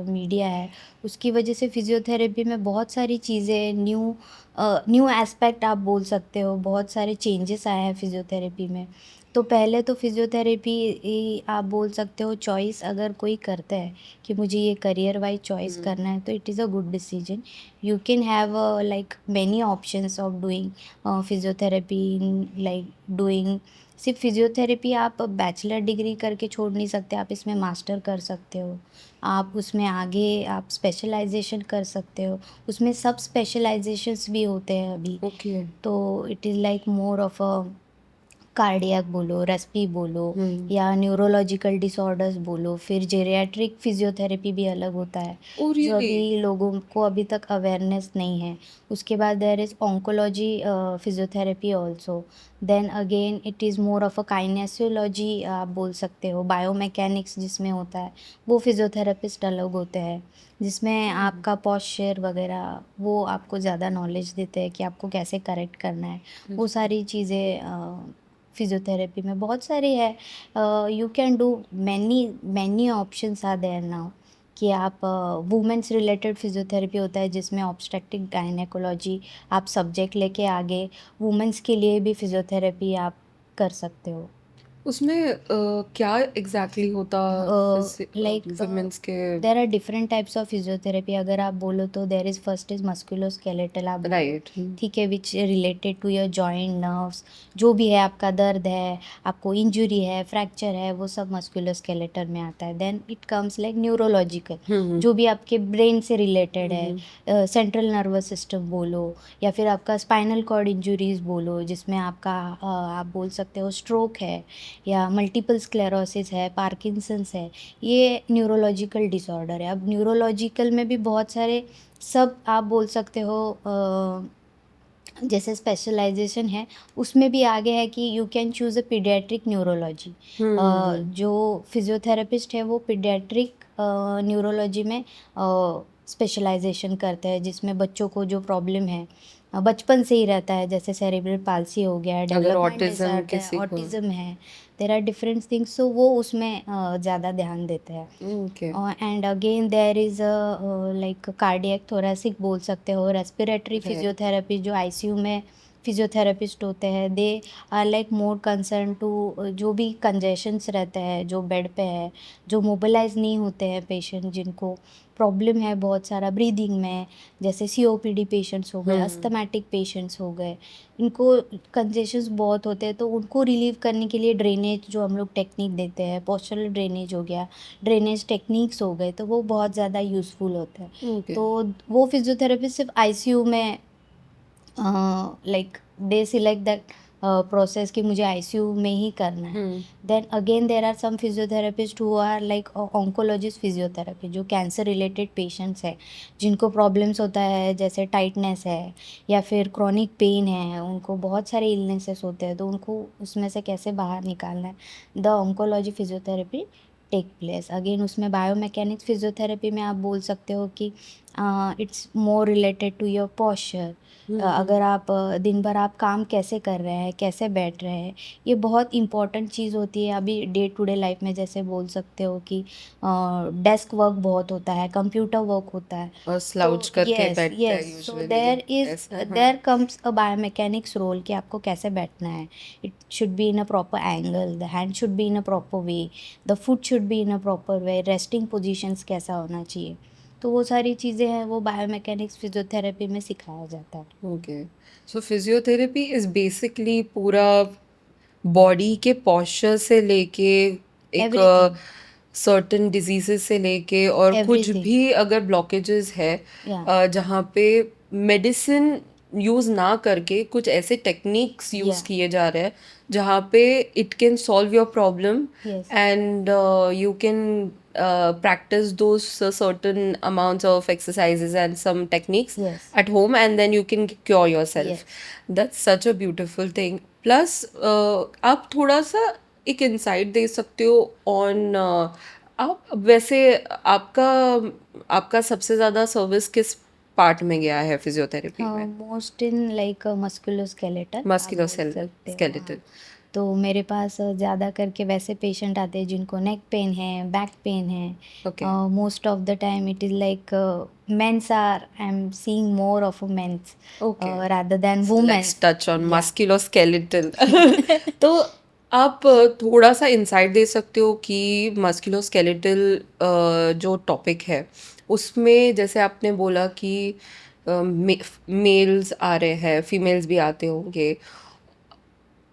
मीडिया है, उसकी वजह से फिजियोथेरेपी में बहुत सारी चीज़ें न्यू एस्पेक्ट आप बोल सकते हो, बहुत सारे चेंजेस आए हैं फिजियोथेरेपी में। तो पहले तो फिजियोथेरेपी आप बोल सकते हो चॉइस अगर कोई करता है कि मुझे ये करियर वाइज चॉइस करना है तो it is a good decision. You can have like many options of doing physiotherapy, like doing. सिर्फ फिजियोथेरेपी आप बैचलर डिग्री करके छोड़ नहीं सकते, आप इसमें मास्टर कर सकते हो, आप उसमें आगे आप स्पेशलाइजेशन कर सकते हो, उसमें सब स्पेशलाइजेशंस भी होते हैं अभी. ओके. तो it is like more of a cardiac बोलो, रेस्पी बोलो, या न्यूरोलॉजिकल डिसऑर्डर्स बोलो, फिर जेरियाट्रिक फिजियोथेरेपी भी अलग होता है Oh जो really? अभी लोगों को अभी तक अवेयरनेस नहीं है. उसके बाद there is oncology physiotherapy also. Then again it is more of a kinesiology आप बोल सकते हो, बायोमैकेनिक्स जिसमें होता है वो फिजियोथेरेपिस्ट अलग होते हैं, जिसमें आपका पॉस्चर वगैरह वो आपको ज़्यादा नॉलेज देते हैं कि आपको कैसे करेक्ट करना है. वो सारी चीज़ें फिजियोथेरेपी में बहुत सारी है. You can do many options are there now कि आप वुमेन्स रिलेटेड फिजियोथेरेपी होता है जिसमें ऑब्स्टेट्रिक गायनेकोलॉजी आप सब्जेक्ट लेके आगे वुमेन्स के लिए भी फिजियोथेरेपी आप कर सकते हो. उसमें क्या एग्जैक्टली होता लाइक वुमेन्स के? There are different types of physiotherapy. अगर आप बोलो तो there is first is musculoskeletal आप बोलो, राइट. ठीक है, which related to your joint nerves. जो भी है आपका दर्द है, आपको इंजुरी है, फ्रैक्चर है, वो सब मस्कुलोस्केलेटल में आता है. Then it comes like neurological, जो भी आपके ब्रेन से रिलेटेड है, सेंट्रल नर्वस सिस्टम बोलो, या फिर आपका स्पाइनल कॉर्ड इंजुरीज बोलो जिसमें आपका आप बोल सकते हो स्ट्रोक है, या मल्टीपल स्क्लेरोसिस है, पार्किंसंस है, ये न्यूरोलॉजिकल डिसऑर्डर है. अब न्यूरोलॉजिकल में भी बहुत सारे सब आप बोल सकते हो जैसे स्पेशलाइजेशन है उसमें भी आगे है कि you can choose a paediatric neurology. जो फिजियोथेरेपिस्ट है वो पीडियाट्रिक न्यूरोलॉजी में स्पेशलाइजेशन करते हैं, जिसमें बच्चों को जो प्रॉब्लम है बचपन से ही रहता है, जैसे सेरेब्रल पाल्सी हो गया, अगर डेवलपमेंट ऑटिज्म डिसऑर्डर है, किसी को? ऑटिज्म है, देयर आर डिफरेंट थिंग्स, तो वो उसमें ज़्यादा ध्यान देते हैं. Okay. And again there is like cardiac thoracic बोल सकते हो, रेस्पिरेटरी Right. फिजियोथेरेपी जो आईसीयू में फिजियोथेरेपिस्ट होते हैं, they are like more concern to जो भी कंजेशंस रहते हैं जो बेड पे है, जो मोबिलाइज नहीं होते हैं पेशेंट, जिनको प्रॉब्लम है बहुत सारा ब्रीदिंग में, जैसे सीओपीडी पेशेंट्स हो गए, अस्थमैटिक पेशेंट्स हो गए, इनको कंजेशंस बहुत होते हैं, तो उनको रिलीव करने के लिए ड्रेनेज जो हम लोग टेक्निक देते हैं, पोस्चरल ड्रेनेज हो गया, ड्रेनेज टेक्निक्स हो गए, तो वो बहुत ज़्यादा यूज़फुल होते हैं. ओके. तो वो फिजियोथेरेपिस्ट सिर्फ आईसीयू में like they select that process कि मुझे आईसीयू में ही करना है. Then again there are some physiotherapists who are like oncologist physiotherapy, जो कैंसर रिलेटेड पेशेंट्स है जिनको प्रॉब्लम्स होता है, जैसे टाइटनेस है या फिर क्रॉनिक पेन है, उनको बहुत सारे इलनेसेस होते हैं, तो उनको उसमें से कैसे बाहर निकालना है, the oncology physiotherapy take place. Again उसमें बायोमैकेनिक्स फिजियोथेरेपी में आप बोल सकते हो कि it's more related to your posture. अगर आप दिन भर आप काम कैसे कर रहे हैं, कैसे बैठ रहे हैं, ये बहुत इंपॉर्टेंट चीज़ होती है अभी डे टू डे लाइफ में. जैसे बोल सकते हो कि डेस्क वर्क बहुत होता है, कंप्यूटर वर्क होता है, और स्लाउच करके बैठते हैं so usually. There comes a biomechanics role कि आपको कैसे बैठना है. It should be in a proper angle, the hand should be in a proper way, the foot should be in a proper way, resting positions कैसा होना चाहिए. तो वो सारी चीज़ें हैं, वो बायोमैकेनिक्स फिजियोथेरेपी में सिखाया जाता है. Okay. So physiotherapy is basically पूरा बॉडी के पॉस्चर से लेके एक Everything. सर्टेन डिजीजेस से लेके और कुछ Everything. भी अगर ब्लॉकेजेस है Yeah. जहाँ पे मेडिसिन यूज़ ना करके कुछ ऐसे टेक्निक्स यूज़ Yeah. किए जा रहे हैं जहाँ पे it can solve your problem Yes. and you can practice those certain amounts of exercises and some techniques Yes. at home and then you can cure yourself. Yes. That's such a beautiful thing. Plus आप थोड़ा सा एक insight दे सकते हो on आप वैसे आपका सबसे ज़्यादा सर्विस किस पार्ट में गया है फिजियोथेरेपी में? Most in like musculoskeletal musculoskeletal. तो मेरे पास ज़्यादा करके वैसे पेशेंट आते हैं जिनको नेक पेन है, बैक पेन है. Okay. Most of the time it is like men's are, I am seeing more of men's Okay. rather than Let's women's. touch on Yeah. musculoskeletal. तो आप थोड़ा सा इंसाइट दे सकते हो कि मस्कुलोस्केलेटल जो टॉपिक है उसमें जैसे आपने बोला कि मेल्स आ रहे हैं, फीमेल्स भी आते होंगे,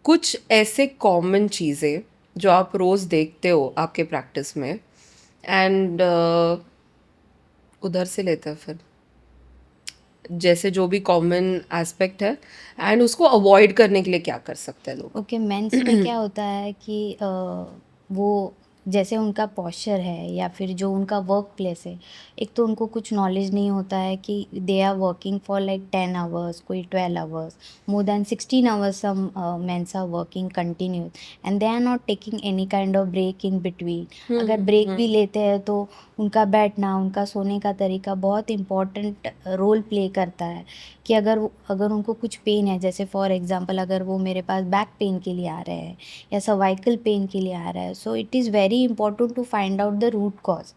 कुछ ऐसे कॉमन चीज़ें जो आप रोज़ देखते हो आपके प्रैक्टिस में, एंड उधर से लेते हैं फिर जैसे जो भी कॉमन एस्पेक्ट है, एंड उसको अवॉइड करने के लिए क्या कर सकते हैं लोग। ओके, मेंस में क्या होता है कि वो जैसे उनका पॉस्चर है या फिर जो उनका वर्क प्लेस है, एक तो उनको कुछ नॉलेज नहीं होता है कि they are working for like 10 hours, कोई 12 hours, more than 16 hours some men's are working continuous and they are not taking any kind of break in between. अगर ब्रेक भी लेते हैं तो उनका बैठना, उनका सोने का तरीका बहुत इम्पोर्टेंट रोल प्ले करता है। कि अगर उनको कुछ पेन है, जैसे फॉर एग्जांपल अगर वो मेरे पास बैक पेन के लिए आ रहे हैं या सर्वाइकल पेन के लिए आ रहा है, so it is very important to find out the root cause.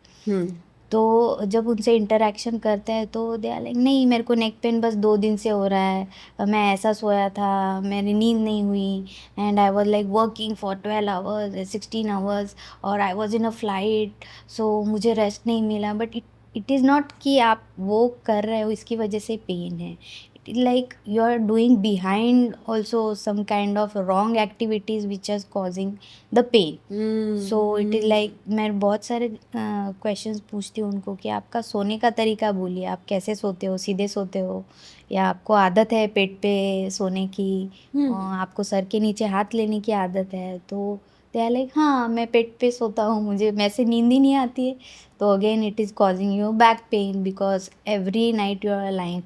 तो जब उनसे इंटरेक्शन करते हैं तो दे आर लाइक, नहीं मेरे को नेक पेन बस 2 दिन से हो रहा है, मैं ऐसा सोया था, मेरी नींद नहीं हुई, and I was like working for 12 hours 16 hours और I was in a flight, सो मुझे रेस्ट नहीं मिला। बट इट इज़ नॉट कि आप वो कर रहे हो इसकी वजह से पेन है। It is like you are doing behind also some kind of wrong activities which is causing the pain. So it is like मैं बहुत सारे क्वेश्चंस पूछती हूँ उनको कि आपका सोने का तरीका बोलिए, आप कैसे सोते हो, सीधे सोते हो या आपको आदत है पेट पे सोने की, आपको सर के नीचे हाथ लेने की आदत है। तो दे आर लाइक, हाँ मैं पेट पे सोता हूँ, मुझे मैं से नींद ही नहीं आती है। तो again it is causing you back pain because every night you are lying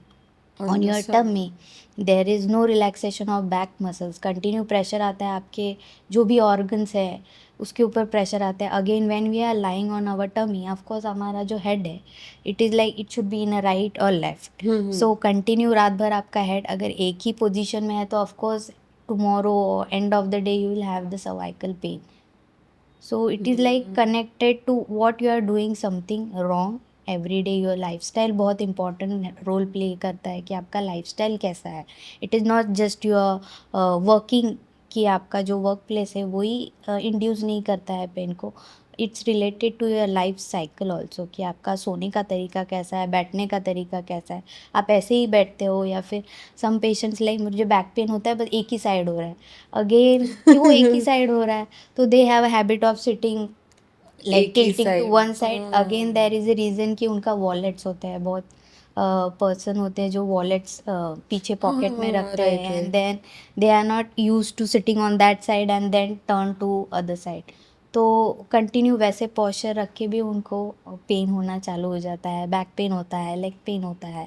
on your tummy, there is no relaxation of back muscles, continue pressure आता है आपके जो भी ऑर्गन्स है उसके ऊपर प्रेशर आता है। Again when we are lying on our tummy, of course हमारा जो हेड है it is like it should be in a right और लेफ्ट। सो कंटिन्यू रात भर आपका हेड अगर एक ही पोजिशन में है तो of course tomorrow and of the day you will have the cervical pain. So it is like connected to what you are doing something wrong every day. Your lifestyle बहुत इंपॉर्टेंट रोल प्ले करता है कि आपका लाइफस्टाइल कैसा है। It is not just your working कि आपका जो वर्क प्लेस है वही इंड्यूस नहीं करता है पेन को। It's related to your life cycle also कि आपका सोने का तरीका कैसा है, बैठने का तरीका कैसा है, आप ऐसे ही बैठते हो या फिर सम पेशेंट्स लाइक मुझे बैक पेन होता है बस एक ही साइड हो रहा है। अगेन क्यों एक ही साइड हो रहा है? तो they have a habit of sitting like एक ही tilting to side. One side. Again there is a reason कि उनका वॉलेट्स होता है, बहुत पर्सन होते हैं जो वॉलेट्स पीछे पॉकेट में रखते राइट हैं and right. Then they are not use to sitting on that side and then turn to other side. तो कंटिन्यू वैसे पोस्चर रख के भी उनको पेन होना चालू हो जाता है, बैक पेन होता है, लेग पेन होता है।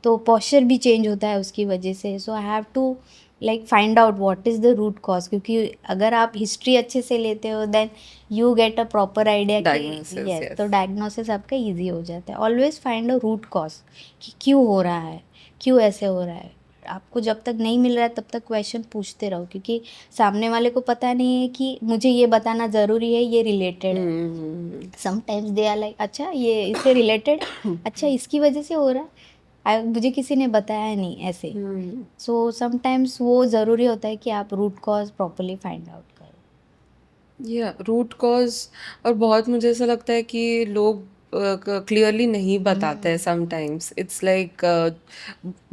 तो पोस्चर भी चेंज होता है उसकी वजह से। So I have to like find out what is the root cause, क्योंकि अगर आप हिस्ट्री अच्छे से लेते हो then you get a proper idea कि डायग्नोसिस, यस, यस। तो डायग्नोसिस आपका इजी हो जाता है। Always find a root cause कि क्यों हो रहा है, क्यों ऐसे हो रहा है। आपको जब तक नहीं मिल रहा है तब तक क्वेश्चन पूछते रहो, क्योंकि सामने वाले को पता नहीं है कि मुझे ये बताना ज़रूरी है, ये रिलेटेड है। समटाइम्स दे आर लाइक, अच्छा ये इससे रिलेटेड, अच्छा इसकी वजह से हो रहा है, मुझे किसी ने बताया नहीं ऐसे। सो समटाइम्स वो ज़रूरी होता है कि आप root cause properly find out करो। या रूट कॉज, और बहुत मुझे ऐसा लगता है कि लोग क्लियरली नहीं बताते हैं समटाइम्स। इट्स लाइक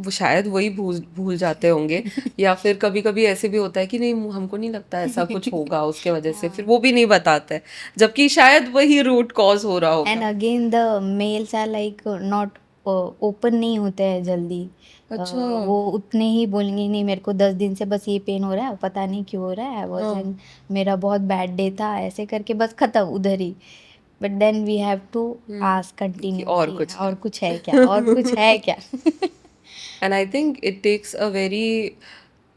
वो शायद वही भूल भूल जाते होंगे, या फिर कभी कभी ऐसे भी होता है कि नहीं हमको नहीं लगता ऐसा कुछ होगा उसके वजह से, फिर वो भी नहीं बताते, जबकि शायद वही रूट कॉज हो रहा एंड होगा। Again the males are like not open नहीं होते हैं जल्दी। अच्छा। वो उतने ही बोलेंगे, नहीं मेरे को 10 दिन से बस ये पेन हो रहा है, पता नहीं क्यों हो रहा है, वॉज हाँ। इन मेरा बहुत बैड डे था, ऐसे करके बस ख़त्म उधर ही। But then we have to ask कि कंटिन्यू और कि कुछ और है। कुछ है क्या, और कुछ है क्या। And I think it takes a very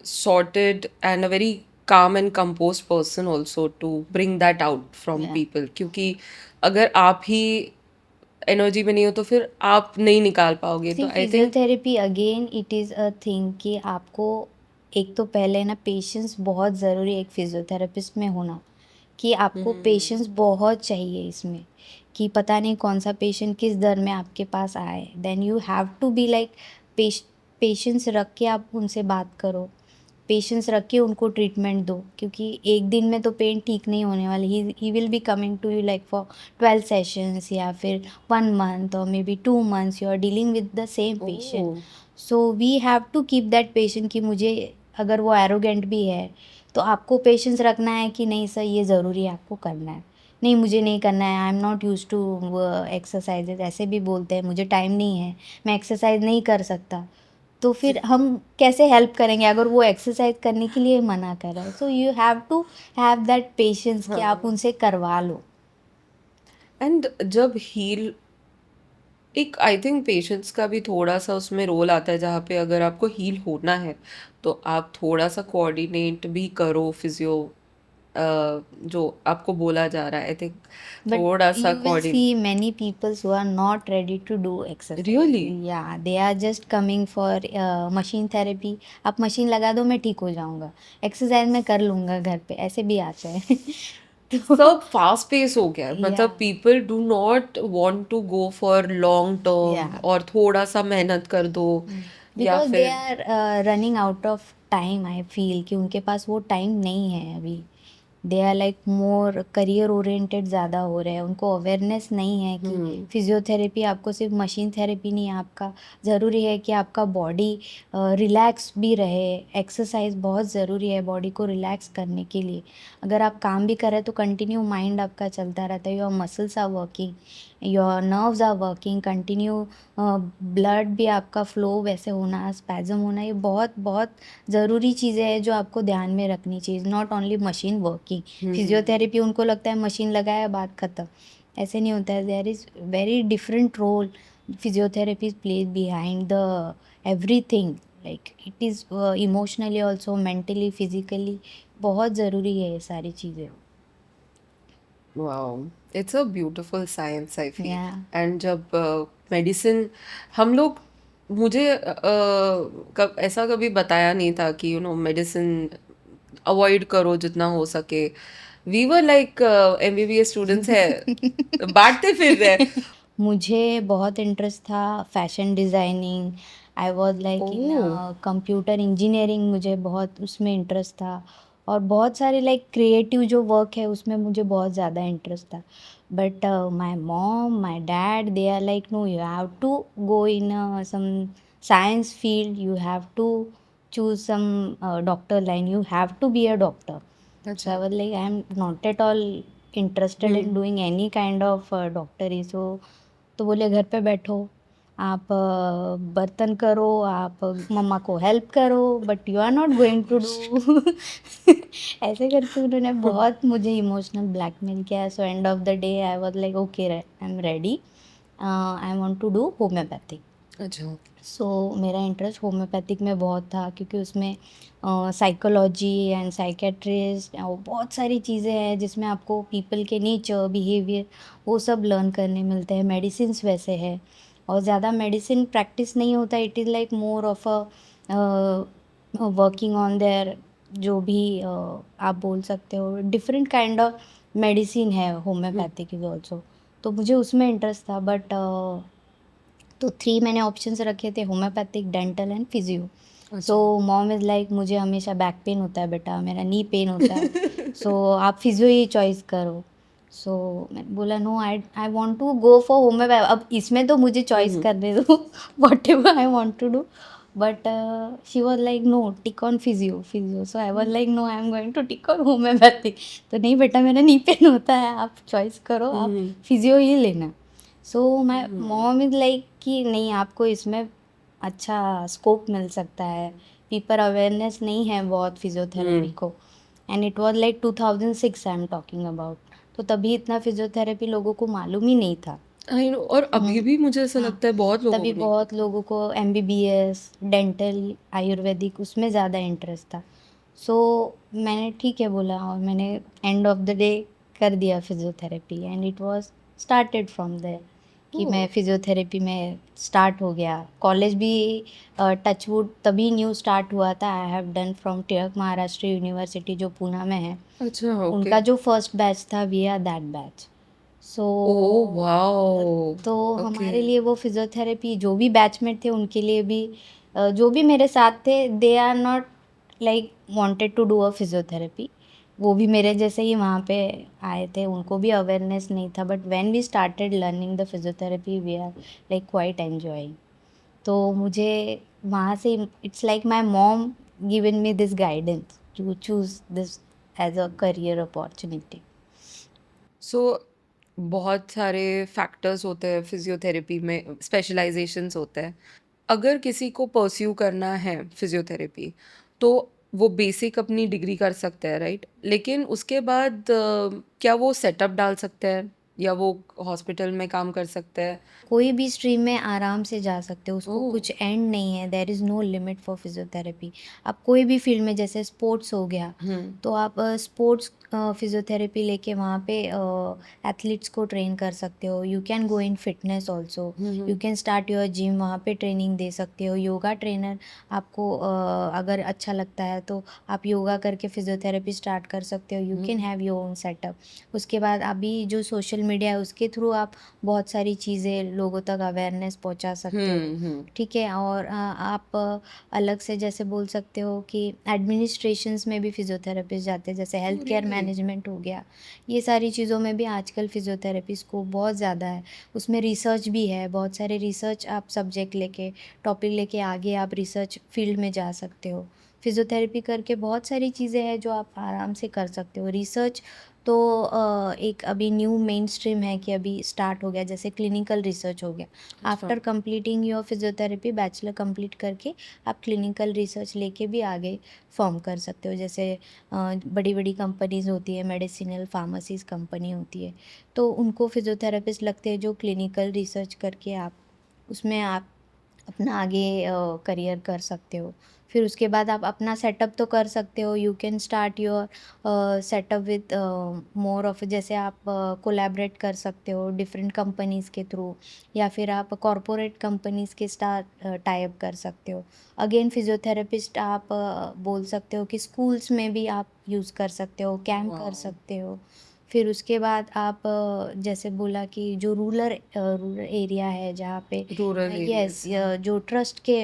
sorted and a very calm and composed person also to bring that out from Yeah. people, क्योंकि अगर आप ही एनर्जी में नहीं हो तो फिर आप नहीं निकाल पाओगे। सी तो I think physiotherapy again it is a thing कि आपको एक तो पहले ना पेशेंस बहुत ज़रूरी है एक फिजियोथेरेपिस्ट में होना, कि आपको पेशेंस बहुत चाहिए इसमें, कि पता नहीं कौन सा पेशेंट किस दर में आपके पास आए। Then you have to be like patience रख के आप उनसे बात करो। पेशेंस रख के उनको ट्रीटमेंट दो, क्योंकि एक दिन में तो पेन ठीक नहीं होने वाले. He will be coming to you like for 12 sessions या फिर 1 मंथ और maybe 2 months you are dealing with the same patient. Oh. So we have to keep that patient कि मुझे, अगर वो एरोगेंट भी है तो आपको पेशेंस रखना है कि नहीं सर ये ज़रूरी है आपको करना है, नहीं मुझे नहीं करना है, I am not use to exercises, ऐसे भी बोलते हैं मुझे टाइम नहीं है, मैं एक्सरसाइज नहीं कर सकता. तो फिर हम कैसे हेल्प करेंगे अगर वो एक्सरसाइज करने के लिए मना कर रहा है. So you have to have that patience कि आप हाँ. उनसे करवा लो. एंड जब हील, एक आई थिंक पेशेंट्स का भी थोड़ा सा उसमें रोल आता है, जहाँ पे अगर आपको हील होना है तो आप थोड़ा सा कोऑर्डिनेट भी करो फिजियो, जो आपको बोला जा रहा है, आई थिंक But थोड़ा सा you will coordinate. see many people who are not ready to do exercise. Really? Yeah, they are just coming for machine therapy. आप मशीन लगा दो मैं ठीक हो जाऊंगा, एक्सरसाइज मैं कर लूंगा घर पे, ऐसे भी आते हैं. तो सब फास्ट पेस हो गया है, मतलब yeah, people do not want to go for long term yeah. और थोड़ा सा मेहनत कर दो, या बिकॉज दे फिर are running out of time. I feel कि उनके पास वो टाइम नहीं है अभी. They are like more career oriented ज़्यादा हो रहे हैं, उनको अवेयरनेस नहीं है कि फिजियोथेरेपी आपको सिर्फ मशीन थेरेपी नहीं है, आपका ज़रूरी है कि आपका बॉडी रिलैक्स भी रहे. एक्सरसाइज बहुत ज़रूरी है बॉडी को रिलैक्स करने के लिए. अगर आप काम भी कर रहे हैं तो कंटिन्यू माइंड आपका चलता रहता है, your muscles are working, your nerves are working continue, blood भी आपका फ्लो वैसे होना, स्पैज़म होना, ये बहुत बहुत ज़रूरी चीज़ें हैं जो आपको ध्यान में रखनी चाहिए. Not only machine working. Physiotherapy उनको लगता है मशीन लगाया बात ख़त्म, ऐसे नहीं होता है. There is very different role physiotherapy plays behind the everything. Like it is emotionally also, mentally, physically बहुत ज़रूरी है ये सारी चीज़ें. Wow, it's a beautiful science I feel. Yeah and जब मेडिसिन हम लोग, मुझे कब ऐसा कभी बताया नहीं था कि मेडिसिन अवॉइड करो जितना हो सके. We were like MBBS students है, बांटते फिर रहे. मुझे बहुत इंटरेस्ट था fashion designing. I was like in oh. Computer engineering, मुझे बहुत उसमें इंटरेस्ट था. और बहुत सारे लाइक क्रिएटिव जो वर्क है उसमें मुझे बहुत ज़्यादा इंटरेस्ट था. But my mom, my dad, they are like no, you have to go in some science field, you have to choose some doctor line, you have to be a doctor. So I अच्छा. was like, I am not at all interested in doing any kind of doctory. So तो बोले घर पे बैठो, आप बर्तन करो, आप मम्मा को हेल्प करो, but you are not going to do. ऐसे करके उन्होंने बहुत मुझे इमोशनल ब्लैकमेल किया. So end of the day I was like okay, I am ready, I want to do homeopathic. अच्छा. सो मेरा इंटरेस्ट होम्योपैथिक में बहुत था, क्योंकि उसमें साइकोलॉजी एंड साइकेट्रिस्ट और बहुत सारी चीज़ें हैं जिसमें आपको पीपल के नेचर, बिहेवियर, वो सब लर्न करने मिलते हैं. मेडिसिन्स वैसे है, और ज़्यादा मेडिसिन प्रैक्टिस नहीं होता. It is like more of a working on their, जो भी आप बोल सकते हो डिफरेंट काइंड ऑफ मेडिसिन है होम्योपैथिक इज ऑल्सो. तो मुझे उसमें इंटरेस्ट था. बट तो 3 मैंने ऑप्शंस रखे थे, homeopathic, dental and physio. So mom is like, मुझे हमेशा बैक पेन होता है बेटा, मेरा नी पेन होता है, सो आप फिजियो ही चॉइस करो. सो मैंने बोला no, I want to go for homeopath. अब इसमें तो मुझे चॉइस करने दो whatever I want to do. But she was like no, tick on physio physio. So I was like no, I am going to tick on homeopathic. तो नहीं बेटा, मेरा नी पेन होता है, आप चॉइस करो, आप फिजियो ही लेना. सो माई मॉम इज़ लाइक कि नहीं, आपको इसमें अच्छा स्कोप मिल सकता है, पीपल अवेयरनेस नहीं है बहुत फिजियोथेरेपी को. And it was like 2006 I am talking about. तो तभी इतना फिजियोथेरेपी लोगों को मालूम ही नहीं था. आई नो, और अभी भी मुझे ऐसा हाँ, लगता है बहुत लोगों तभी को नहीं. बहुत लोगों को एमबीबीएस, डेंटल, आयुर्वेदिक उसमें ज़्यादा इंटरेस्ट था. सो मैंने ठीक है बोला, और मैंने एंड ऑफ द डे कर दिया physiotherapy. And it was started from there कि मैं फिजियोथेरेपी में स्टार्ट हो गया. कॉलेज भी टचवुड तभी न्यू स्टार्ट हुआ था. I have done from Tilak Maharashtra university जो पूना में है. अच्छा. ओके. उनका जो फर्स्ट बैच था, we are that batch. So oh wow. तो ओके. हमारे लिए वो फिजियोथेरेपी, जो भी बैचमेट थे उनके लिए भी, जो भी मेरे साथ थे, they are not like wanted to do a physiotherapy. वो भी मेरे जैसे ही वहाँ पे आए थे, उनको भी अवेयरनेस नहीं था, but when we started learning the physiotherapy we are like quite enjoying. तो मुझे वहाँ से it's like my mom given me this guidance to choose this as a career opportunity. So बहुत सारे फैक्टर्स होते हैं फिजियोथेरेपी में, स्पेशलाइजेशंस होते हैं। अगर किसी को परस्यू करना है फिजियोथेरेपी तो वो बेसिक अपनी डिग्री कर सकता है, राइट? लेकिन उसके बाद क्या वो सेटअप डाल सकता है या वो हॉस्पिटल में काम कर सकता है? कोई भी स्ट्रीम में आराम से जा सकते हो, उसको ओह। कुछ एंड नहीं है, there is no limit for physiotherapy. आप कोई भी फील्ड में, जैसे स्पोर्ट्स हो गया, तो आप स्पोर्ट्स फिजियोथेरेपी लेके वहाँ पे एथलीट्स को ट्रेन कर सकते हो। You can go in fitness also, you can start your gym, वहाँ पे ट्रेनिंग दे सकते हो। योगा ट्रेनर आपको अगर अच्छा लगता है तो आप योगा करके फिजियोथेरेपी स्टार्ट कर सकते हो। You can have your own setup. उसके बाद अभी जो सोशल मीडिया है उसके थ्रू आप बहुत सारी चीज़ें लोगों तक अवेयरनेस पहुंचा सकते हो। ठीक है। और आप अलग से जैसे बोल सकते हो कि एडमिनिस्ट्रेशंस में भी फिजियोथेरेपिस्ट जाते हैं, जैसे हेल्थ केयर really? मैनेजमेंट हो गया, ये सारी चीज़ों में भी आजकल फिजियोथेरेपी स्कोप बहुत ज़्यादा है। उसमें रिसर्च भी है, बहुत सारे रिसर्च आप सब्जेक्ट लेके, टॉपिक लेके आगे आप रिसर्च फील्ड में जा सकते हो। फिजियोथेरेपी करके बहुत सारी चीज़ें हैं जो आप आराम से कर सकते हो। रिसर्च तो एक अभी न्यू मेन स्ट्रीम है कि अभी स्टार्ट हो गया, जैसे क्लिनिकल रिसर्च हो गया। After completing your physiotherapy bachelor complete करके आप क्लिनिकल रिसर्च लेके भी आगे फॉर्म कर सकते हो। जैसे बड़ी बड़ी कंपनीज होती है, मेडिसिनल फार्मेसीज कंपनी होती है, तो उनको फिजियोथेरेपिस्ट लगते हैं जो क्लिनिकल रिसर्च करके आप उसमें आप अपना आगे करियर कर सकते हो। फिर उसके बाद आप अपना सेटअप तो कर सकते हो। You can start your setup with more of, जैसे आप कोलैबोरेट कर सकते हो डिफरेंट कंपनीज़ के थ्रू, या फिर आप कॉरपोरेट कंपनीज़ के साथ टाई अप कर सकते हो। अगेन फिजियोथेरेपिस्ट आप बोल सकते हो कि स्कूल्स में भी आप यूज़ कर सकते हो, कैंप कर वाह। सकते हो। फिर उसके बाद आप जैसे बोला कि जो रूरल एरिया है जहाँ पे रूरल यस, एरियाज, हाँ। जो ट्रस्ट के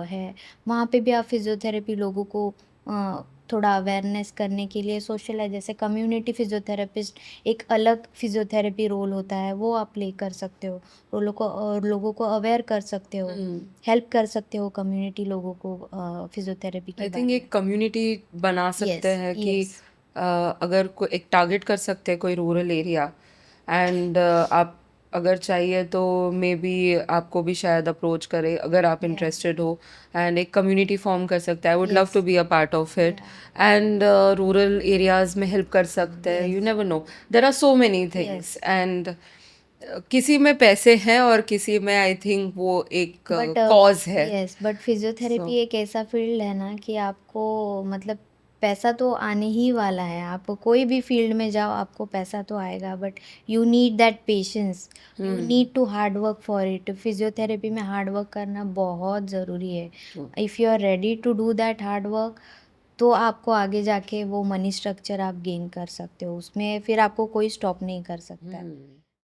है, वहाँ पे भी आप फिजियोथेरेपी लोगों को थोड़ा अवेयरनेस करने के लिए सोशल है, जैसे कम्युनिटी फिजियोथेरेपिस्ट एक अलग फिजियोथेरेपी रोल होता है, वो आप प्ले कर सकते हो। रोलों को और लोगों को अवेयर कर सकते हो, हेल्प कर सकते हो कम्युनिटी लोगों को फिजियोथेरेपी के आई बारे थिंक में। एक कम्युनिटी बना सकते यस हैं कि यस अगर कोई एक टारगेट कर सकते हैं कोई रूरल एरिया, एंड आप अगर चाहिए तो मे बी आपको भी शायद अप्रोच करे अगर आप या इंटरेस्टेड हो, एंड एक कम्युनिटी फॉर्म कर सकता है। I would love yes to be a part of it, yeah and rural areas में हेल्प कर सकते हैं। You yes never know, there are so many yes. Things, and किसी में पैसे हैं और किसी में आई थिंक वो एक बट कॉज है। यस, बट सो फिजियोथेरेपी एक ऐसा फील्ड है ना कि आपको मतलब पैसा तो आने ही वाला है। आप कोई भी फील्ड में जाओ आपको पैसा तो आएगा, but you need that patience, you need to hard work for it. Physiotherapy में हार्ड वर्क करना बहुत ज़रूरी है। If you are ready to do that hard work, तो आपको आगे जाके वो मनी स्ट्रक्चर आप गेन कर सकते हो, उसमें फिर आपको कोई स्टॉप नहीं कर सकता है।